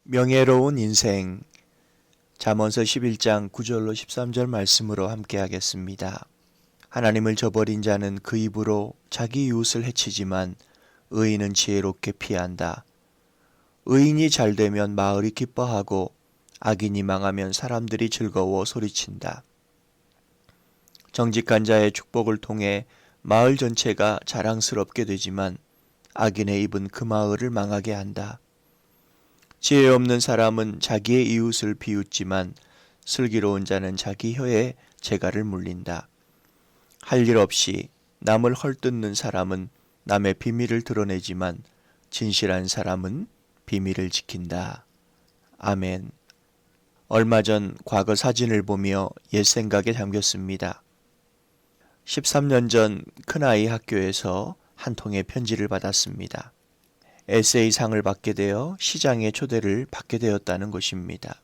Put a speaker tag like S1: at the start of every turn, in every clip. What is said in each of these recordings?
S1: 명예로운 인생. 잠언서 11장 9절로 13절 말씀으로 함께 하겠습니다. 하나님을 저버린 자는 그 입으로 자기 이웃을 해치지만 의인은 지혜롭게 피한다. 의인이 잘되면 마을이 기뻐하고 악인이 망하면 사람들이 즐거워 소리친다. 정직한 자의 축복을 통해 마을 전체가 자랑스럽게 되지만 악인의 입은 그 마을을 망하게 한다. 지혜 없는 사람은 자기의 이웃을 비웃지만 슬기로운 자는 자기 혀에 재갈을 물린다. 할 일 없이 남을 헐뜯는 사람은 남의 비밀을 드러내지만 진실한 사람은 비밀을 지킨다. 아멘. 얼마 전 과거 사진을 보며 옛 생각에 잠겼습니다. 13년 전 큰아이 학교에서 한 통의 편지를 받았습니다. 에세이상을 받게 되어 시장에 초대를 받게 되었다는 것입니다.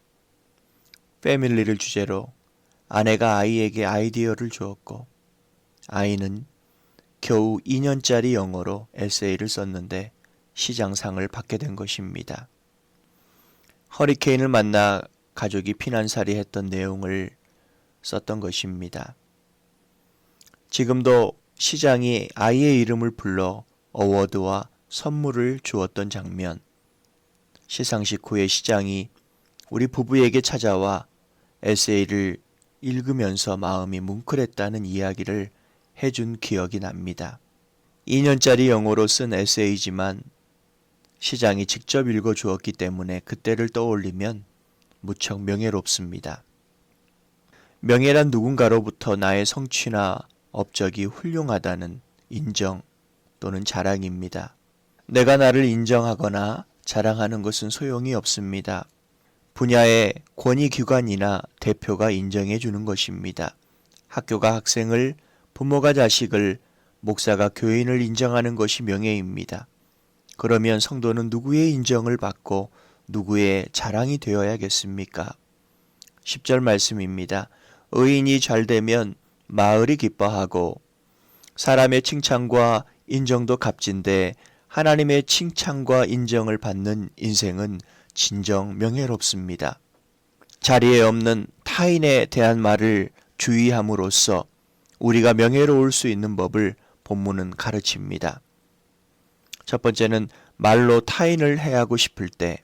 S1: 패밀리를 주제로 아내가 아이에게 아이디어를 주었고 아이는 겨우 2년짜리 영어로 에세이를 썼는데 시장상을 받게 된 것입니다. 허리케인을 만나 가족이 피난살이 했던 내용을 썼던 것입니다. 지금도 시장이 아이의 이름을 불러 어워드와 선물을 주었던 장면, 시상식 후에 시장이 우리 부부에게 찾아와 에세이를 읽으면서 마음이 뭉클했다는 이야기를 해준 기억이 납니다. 2년짜리 영어로 쓴 에세이지만 시장이 직접 읽어주었기 때문에 그때를 떠올리면 무척 명예롭습니다. 명예란 누군가로부터 나의 성취나 업적이 훌륭하다는 인정 또는 자랑입니다. 내가 나를 인정하거나 자랑하는 것은 소용이 없습니다. 분야의 권위기관이나 대표가 인정해 주는 것입니다. 학교가 학생을, 부모가 자식을, 목사가 교인을 인정하는 것이 명예입니다. 그러면 성도는 누구의 인정을 받고 누구의 자랑이 되어야겠습니까? 10절 말씀입니다. 의인이 잘되면 마을이 기뻐하고 사람의 칭찬과 인정도 값진데 하나님의 칭찬과 인정을 받는 인생은 진정 명예롭습니다. 자리에 없는 타인에 대한 말을 주의함으로써 우리가 명예로울 수 있는 법을 본문은 가르칩니다. 첫 번째는 말로 타인을 해하고 싶을 때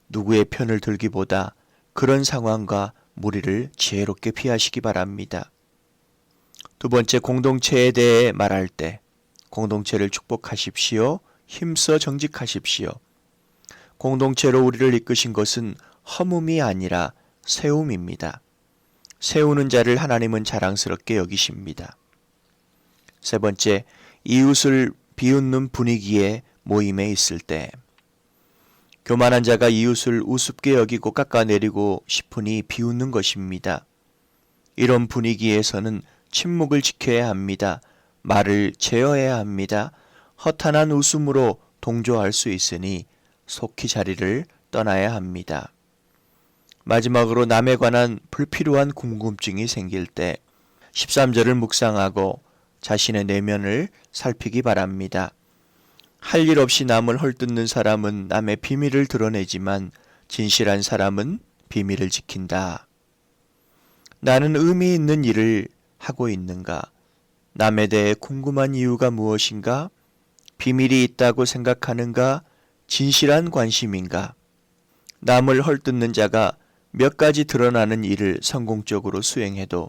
S1: 누구의 편을 들기보다 그런 상황과 무리를 지혜롭게 피하시기 바랍니다. 두 번째, 공동체에 대해 말할 때 공동체를 축복하십시오. 힘써 정직하십시오. 공동체로 우리를 이끄신 것은 허물이 아니라 세움입니다. 세우는 자를 하나님은 자랑스럽게 여기십니다. 세 번째, 이웃을 비웃는 분위기에 모임에 있을 때 교만한 자가 이웃을 우습게 여기고 깎아내리고 싶으니 비웃는 것입니다. 이런 분위기에서는 침묵을 지켜야 합니다. 말을 제어해야 합니다. 허탄한 웃음으로 동조할 수 있으니 속히 자리를 떠나야 합니다. 마지막으로 남에 관한 불필요한 궁금증이 생길 때 13절을 묵상하고 자신의 내면을 살피기 바랍니다. 할 일 없이 남을 헐뜯는 사람은 남의 비밀을 드러내지만 진실한 사람은 비밀을 지킨다. 나는 의미 있는 일을 하고 있는가? 남에 대해 궁금한 이유가 무엇인가? 비밀이 있다고 생각하는가? 진실한 관심인가? 남을 헐뜯는 자가 몇 가지 드러나는 일을 성공적으로 수행해도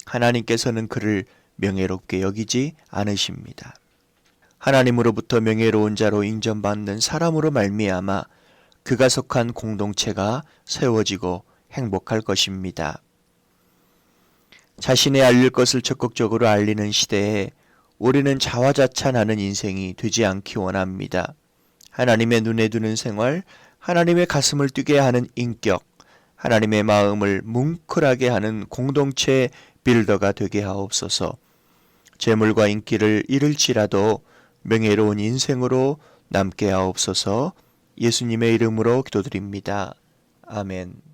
S1: 하나님께서는 그를 명예롭게 여기지 않으십니다. 하나님으로부터 명예로운 자로 인정받는 사람으로 말미암아 그가 속한 공동체가 세워지고 행복할 것입니다. 자신의 알릴 것을 적극적으로 알리는 시대에 우리는 자화자찬하는 인생이 되지 않기 원합니다. 하나님의 눈에 두는 생활, 하나님의 가슴을 뛰게 하는 인격, 하나님의 마음을 뭉클하게 하는 공동체 빌더가 되게 하옵소서. 재물과 인기를 잃을지라도 명예로운 인생으로 남게 하옵소서. 예수님의 이름으로 기도드립니다. 아멘.